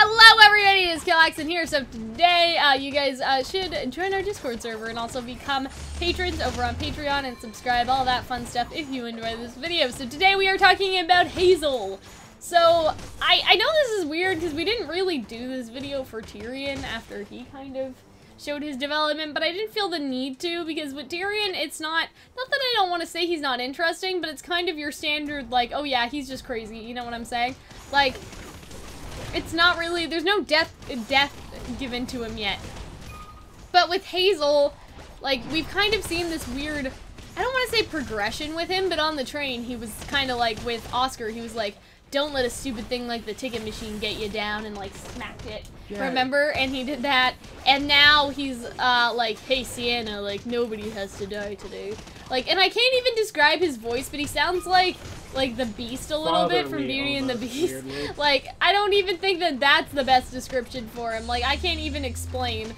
Hello everybody, it's Calxiyn here. So today, you guys should join our Discord server and also become patrons over on Patreon and subscribe, all that fun stuff if you enjoy this video. So today we are talking about Hazel. So, I know this is weird because we didn't really do this video for Tyrion after he kind of showed his development, but I didn't feel the need to because with Tyrion, it's not that I don't want to say he's not interesting, but it's kind of your standard, like, oh yeah, he's just crazy, you know what I'm saying? Like, it's not really, there's no death given to him yet. But with Hazel, like, we've kind of seen this weird, I don't want to say progression with him, but on the train, he was kind of like, with Oscar, he was like, don't let a stupid thing like the ticket machine get you down, and like smacked it. Yeah. Remember? And he did that. And now he's like, hey Sienna, like nobody has to die today. Like, and I can't even describe his voice, but he sounds like the Beast a little bit from Beauty and the Beast. Weirdly. Like, I don't even think that that's the best description for him. Like, I can't even explain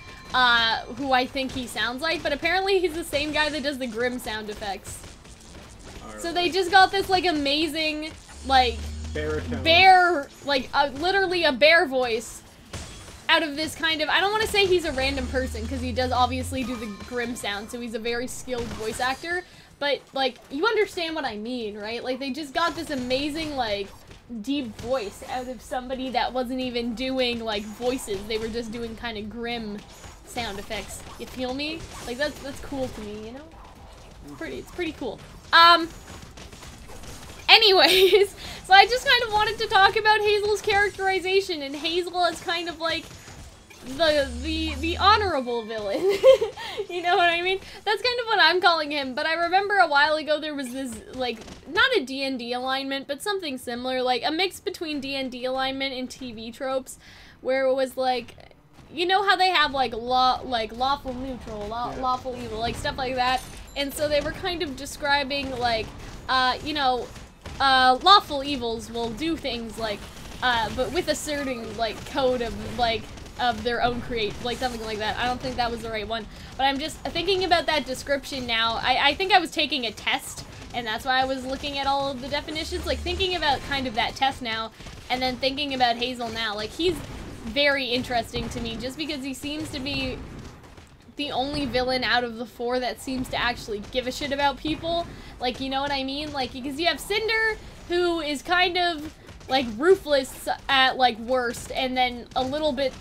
who I think he sounds like, but apparently he's the same guy that does the Grimm sound effects. Right. So they just got this like amazing like bear, like literally a bear voice out of this kind of, I don't want to say he's a random person because he does obviously do the Grimm sound, so he's a very skilled voice actor, but like you understand what I mean, right? Like they just got this amazing like deep voice out of somebody that wasn't even doing like voices, they were just doing kind of Grimm sound effects. You feel me? Like that's cool to me, you know? It's pretty cool. Anyways, so I just kind of wanted to talk about Hazel's characterization, and Hazel is kind of like the honorable villain. You know what I mean? That's kind of what I'm calling him, but I remember a while ago there was this, like, not a D&D alignment, but something similar, like a mix between D&D alignment and TV tropes, where it was like, you know how they have like lawful neutral, lawful evil, like stuff like that, and so they were kind of describing like, you know, lawful evils will do things like, but with a certain, like, code of, like, of their own like, something like that. I don't think that was the right one, but I'm just thinking about that description now. I think I was taking a test, and that's why I was looking at all of the definitions, like, thinking about kind of that test now, and then thinking about Hazel now. Like, he's very interesting to me, just because he seems to be the only villain out of the four that seems to actually give a shit about people. Like, you know what I mean? Like, because you have Cinder, who is kind of, like, ruthless at, like, worst, and then a little bit,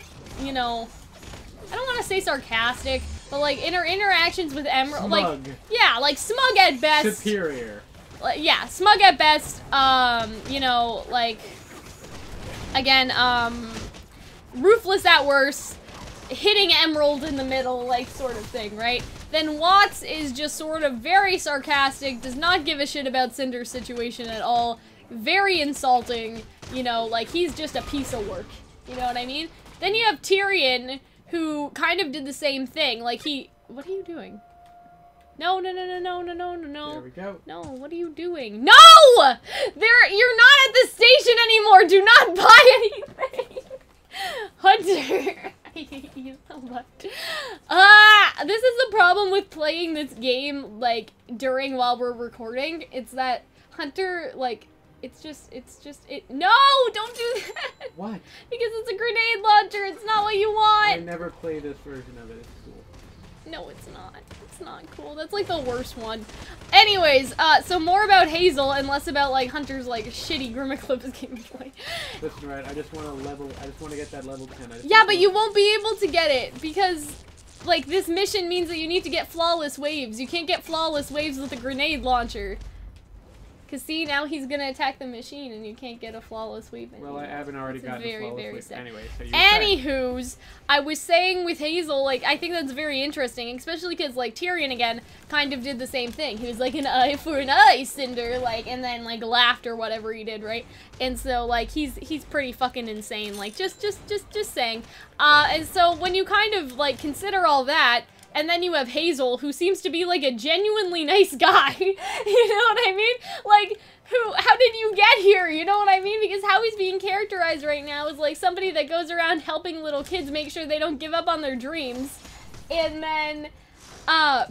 you know, I don't want to say sarcastic, but, like, in her interactions with Emerald, like, yeah, like, smug at best. Superior. Like, yeah, smug at best, you know, like, again, ruthless at worst, hitting Emerald in the middle, like, sort of thing, right? Then Watts is just sort of very sarcastic, does not give a shit about Cinder's situation at all, very insulting, you know, like, he's just a piece of work, you know what I mean? Then you have Tyrion, who kind of did the same thing, like, what are you doing? No. There we go. No, what are you doing? No! You're not at the station anymore, do not buy anything! Hunter! I hate you so much. This is the problem with playing this game, like, while we're recording. It's that Hunter, like, no! Don't do that! What? Because it's a grenade launcher, it's not what you want! I never play this version of it, it's cool. No, it's not. It's not cool. That's, like, the worst one. Anyways, so more about Hazel and less about, like, Hunter's, like, shitty Grimmaclips gameplay. Listen, right, I just want to get that level 10. Yeah, but you won't be able to get it, because, like, this mission means that you need to get flawless waves. You can't get flawless waves with a grenade launcher. Because, see, now he's gonna attack the machine, and you can't get a flawless wave anymore. Well, I haven't already gotten a flawless wave. Sad. Anyway, so Anywho's, I was saying with Hazel, like, I think that's very interesting, especially because, like, Tyrion, again, kind of did the same thing. He was like, an eye for an eye, Cinder, like, and then, like, laughed or whatever he did, right? And so, like, he's pretty fucking insane, like, just saying. And so, when you kind of, like, consider all that, and then you have Hazel, who seems to be, like, a genuinely nice guy. You know what I mean? Like, how did you get here? You know what I mean? Because how he's being characterized right now is, like, somebody that goes around helping little kids make sure they don't give up on their dreams. And then,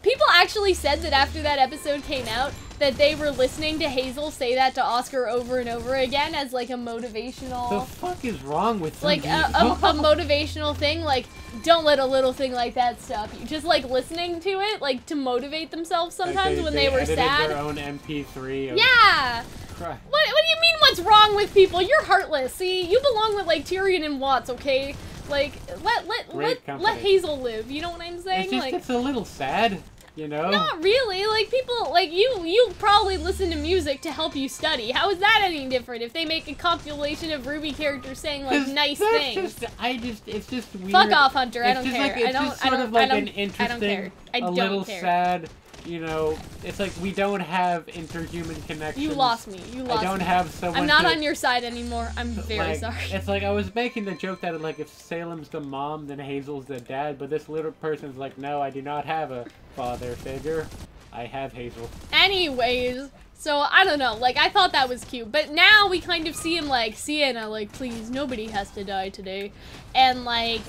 people actually said that after that episode came out, that they were listening to Hazel say that to Oscar over and over again as like a motivational. The fuck is wrong with them? Like a motivational thing, like don't let a little thing like that stop you. Just like listening to it, like to motivate themselves sometimes when they were sad. Their own MP3. Of yeah. Cry. What do you mean? What's wrong with people? You're heartless. See, you belong with like Tyrion and Watts, okay? Like let Hazel live. You know what I'm saying? It's just, like it's a little sad. You know? Not really. Like, people, like, you probably listen to music to help you study. How is that any different if they make a compilation of RWBY characters saying, like, nice things? It's just weird. Fuck off, Hunter. I don't care. Like, it's sort of like an interesting, I don't care. I don't care. A little sad, you know, it's like we don't have interhuman connections. You lost me. You lost me. I don't have someone I'm not on your side anymore. I'm very sorry. It's like I was making the joke that, like, if Salem's the mom, then Hazel's the dad, but this little person's like, no, I do not have a father figure. I have Hazel. Anyways, so I don't know, like I thought that was cute, but now we kind of see him like, Sienna, like, please, nobody has to die today, and like,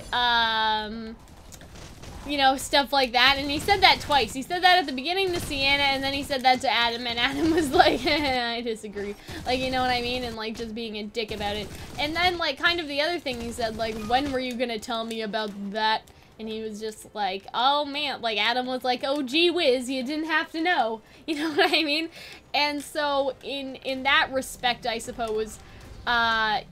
you know, stuff like that, and he said that twice. He said that at the beginning to Sienna, and then he said that to Adam, and Adam was like, I disagree, like, you know what I mean, and like, just being a dick about it. And then, like, kind of the other thing he said, like, when were you gonna tell me about that? And he was just like, oh man, like Adam was like, oh gee whiz, you didn't have to know. You know what I mean? And so in that respect, I suppose, I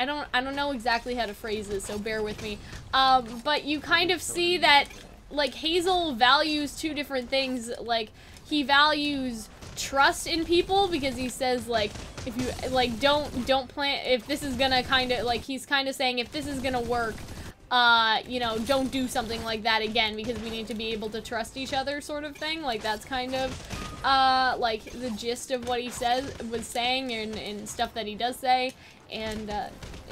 don't know exactly how to phrase this, so bear with me. But you kind of see that, like, Hazel values two different things. Like, he values trust in people because he says, like, if you, like, don't plan, if this is gonna kind of, like, he's kind of saying if this is gonna work, you know, don't do something like that again because we need to be able to trust each other, sort of thing. Like, that's kind of, like, the gist of what he was saying and stuff that he does say and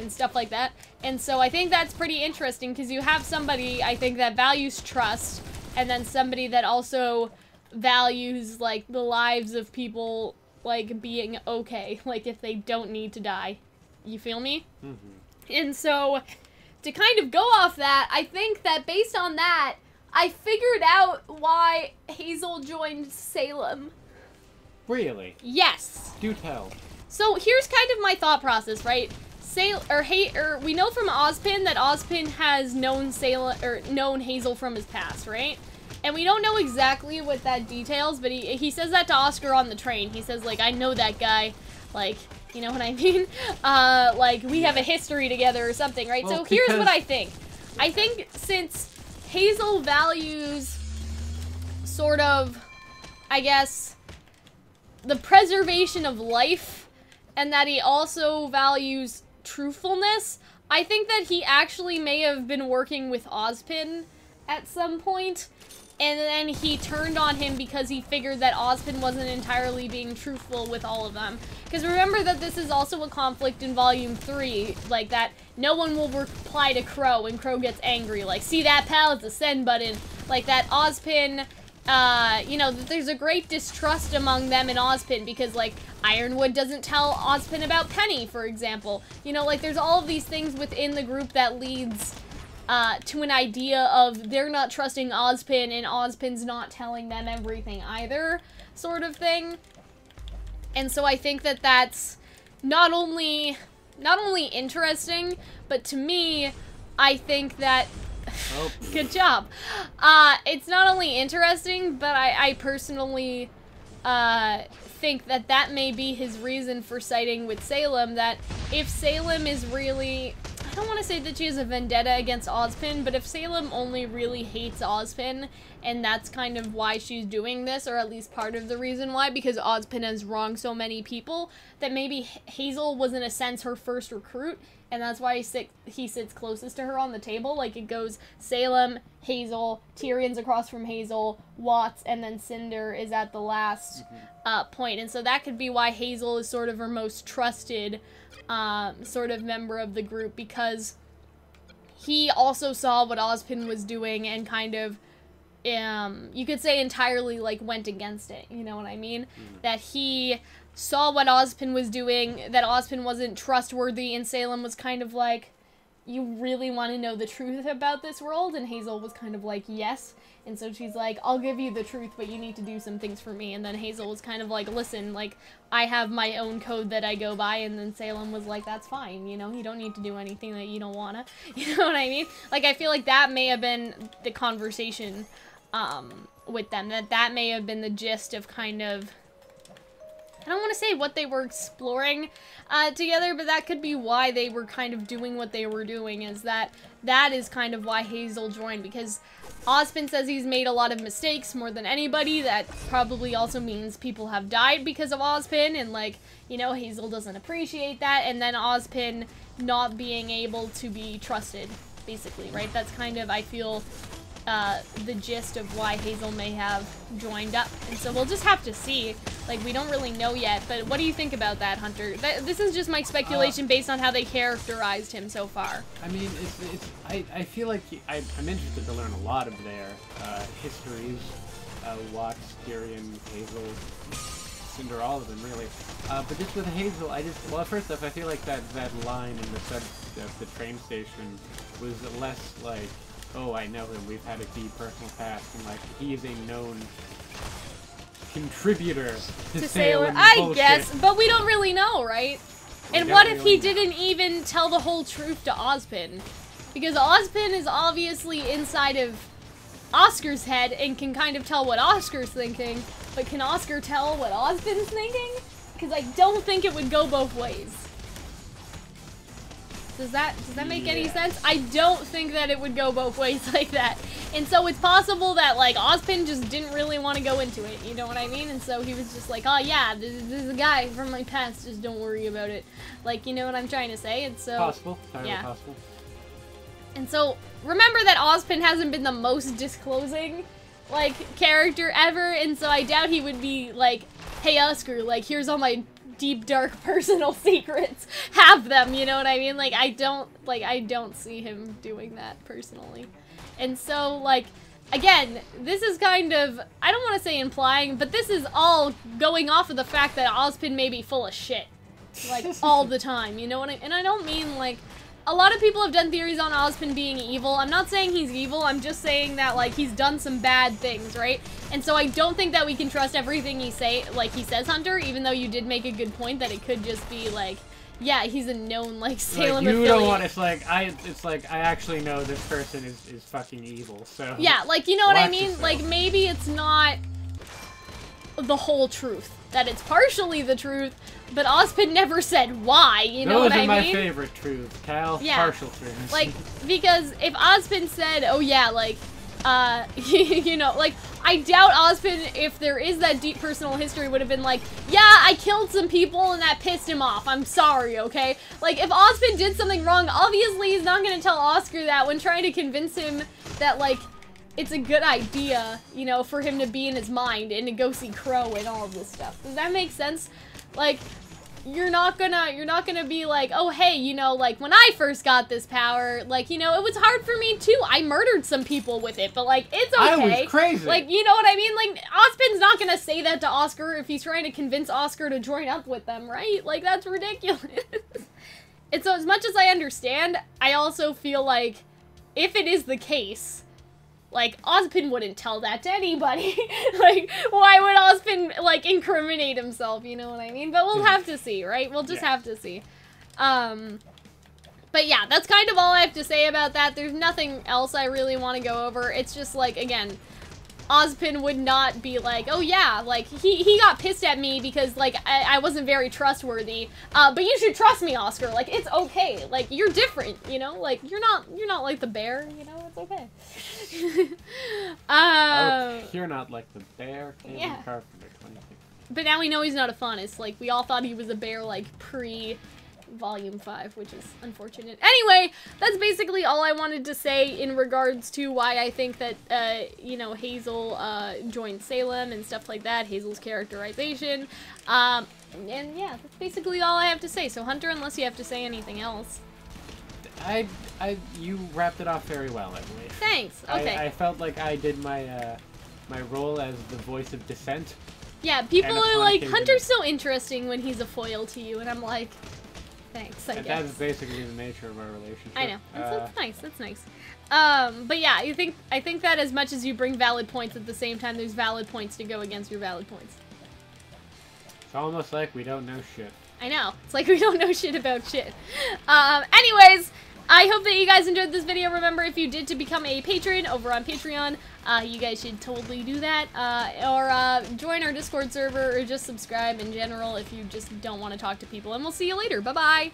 stuff like that. And so I think that's pretty interesting because you have somebody, I think, that values trust and then somebody that also values, like, the lives of people, like, being okay, like, if they don't need to die. You feel me? Mm-hmm. And so to kind of go off that, I think that based on that, I figured out why Hazel joined Salem. Really? Yes. Do tell. So here's kind of my thought process, right? We know from Ozpin that Ozpin has known known Hazel from his past, right? And we don't know exactly what that details, but he says that to Oscar on the train. He says, like, I know that guy, like, you know what I mean? Like, we have a history together or something, right? Well, so here's what I think. I think since Hazel values sort of, I guess, the preservation of life, and that he also values truthfulness, I think that he actually may have been working with Ozpin at some point, and then he turned on him because he figured that Ozpin wasn't entirely being truthful with all of them. Because remember that this is also a conflict in Volume 3, like that no one will reply to Crow, and Crow gets angry, like, see that, pal? It's a send button. Like that Ozpin, you know, there's a great distrust among them and Ozpin because, like, Ironwood doesn't tell Ozpin about Penny, for example. You know, like, there's all of these things within the group that leads to an idea of they're not trusting Ozpin and Ozpin's not telling them everything either, sort of thing. And so I think that that's not only interesting, but to me, I think that oh. Good job. It's not only interesting, but I personally think that that may be his reason for siding with Salem, that if Salem is really, I don't want to say that she has a vendetta against Ozpin, but if Salem only really hates Ozpin, and that's kind of why she's doing this, or at least part of the reason why, because Ozpin has wronged so many people, that maybe Hazel was in a sense her first recruit, and that's why he sits closest to her on the table. Like, it goes Salem, Hazel, Tyrion's across from Hazel, Watts, and then Cinder is at the last point. And so that could be why Hazel is sort of her most trusted sort of member of the group, because he also saw what Ozpin was doing and kind of, you could say entirely, like, went against it. You know what I mean? That he saw what Ozpin was doing, that Ozpin wasn't trustworthy, and Salem was kind of like, you really want to know the truth about this world? And Hazel was kind of like, yes. And so she's like, I'll give you the truth, but you need to do some things for me. And then Hazel was kind of like, listen, like, I have my own code that I go by. And then Salem was like, that's fine, you know, you don't need to do anything that you don't wanna. You know what I mean? Like, I feel like that may have been the conversation, with them. That may have been the gist of kind of, I don't want to say what they were exploring together, but that could be why they were kind of doing what they were doing, is that is kind of why Hazel joined, because Ozpin says he's made a lot of mistakes, more than anybody. That probably also means people have died because of Ozpin, and like, you know, Hazel doesn't appreciate that, and then Ozpin not being able to be trusted, basically, right? That's kind of, I feel, the gist of why Hazel may have joined up. And so we'll just have to see. Like, we don't really know yet, but what do you think about that, Hunter? This is just my speculation based on how they characterized him so far. I mean, I feel like I'm interested to learn a lot of their histories. Watts, Tyrion, Hazel, Cinder, all of them, really. But just with Hazel, well, first off, I feel like that line in the train station was less like, oh, I know him, we've had a deep personal past, and like, he is a known contributor to Salem I guess, but we don't really know, right? And what if he didn't even tell the whole truth to Ozpin? Because Ozpin is obviously inside of Oscar's head and can kind of tell what Oscar's thinking, but can Oscar tell what Ozpin's thinking? Because I don't think it would go both ways. Does that make any sense? I don't think that it would go both ways like that. And so it's possible that, like, Ozpin just didn't really want to go into it, you know what I mean? And so he was just like, oh yeah, this is a guy from my past, just don't worry about it. Like, you know what I'm trying to say? And so... Possible. Entirely possible. And so, remember that Ozpin hasn't been the most disclosing, like, character ever, and so I doubt he would be like, hey Oscar, like, here's all my deep, dark, personal secrets. Have them, you know what I mean? Like, I don't see him doing that, personally. And so, like, again, this is kind of, I don't want to say implying, but this is all going off of the fact that Ozpin may be full of shit. Like, all the time, you know what I mean? And I don't mean, like, a lot of people have done theories on Ozpin being evil. I'm not saying he's evil, I'm just saying that, like, he's done some bad things, right? And so I don't think that we can trust everything he says, Hunter, even though you did make a good point that it could just be, like, yeah, he's a known, like, Salem affiliate. You don't want, it's like, I actually know this person is fucking evil, so... Yeah, like, you know what I mean? Like, maybe it's not the whole truth. That it's partially the truth, but Ozpin never said why, you know what I mean? Those are my favorite truths, Cal. Yeah. Partial truths. Like, because if Ozpin said, oh yeah, like, you know, like, I doubt Ozpin, if there is that deep personal history, would have been like, yeah, I killed some people and that pissed him off, I'm sorry, okay? Like, if Ozpin did something wrong, obviously he's not gonna tell Oscar that when trying to convince him that, like, it's a good idea, you know, for him to be in his mind and to go see Crow and all of this stuff. Does that make sense? Like, you're not gonna be like, oh, hey, you know, like, when I first got this power, like, you know, it was hard for me too. I murdered some people with it, but, like, it's okay. I was crazy. Like, you know what I mean? Like, Ozpin's not gonna say that to Oscar if he's trying to convince Oscar to join up with them, right? Like, that's ridiculous. And so, as much as I understand, I also feel like, if it is the case, like, Ozpin wouldn't tell that to anybody. Like, why would Ozpin, like, incriminate himself, you know what I mean? But we'll have to see, right? We'll just have to see. But yeah, that's kind of all I have to say about that. There's nothing else I really want to go over. It's just, like, again, Ozpin would not be like, oh yeah, like, he got pissed at me because, like, I wasn't very trustworthy, but you should trust me, Oscar, like, it's okay, like, you're different, you know, like, you're not like the bear, you know, it's okay. You're not like the bear, yeah. Carpenter, 26. But now we know he's not a faunus, like, we all thought he was a bear, like, Volume 5, which is unfortunate. Anyway, that's basically all I wanted to say in regards to why I think that, you know, Hazel, joined Salem and stuff like that, Hazel's characterization, and yeah, that's basically all I have to say. So, Hunter, unless you have to say anything else. You wrapped it off very well, I believe. Thanks, okay. I felt like I did my, my role as the voice of dissent. Yeah, people are like, Hunter's so interesting when he's a foil to you, and I'm like, Thanks, I and guess. that's basically the nature of our relationship. I know. That's nice. That's nice. But yeah, I think that as much as you bring valid points, at the same time, there's valid points to go against your valid points. It's almost like we don't know shit. I know. It's like we don't know shit about shit. Anyways, I hope that you guys enjoyed this video. Remember, if you did to become a patron over on Patreon, you guys should totally do that. Or join our Discord server, or just subscribe in general if you just don't want to talk to people. And we'll see you later. Bye-bye.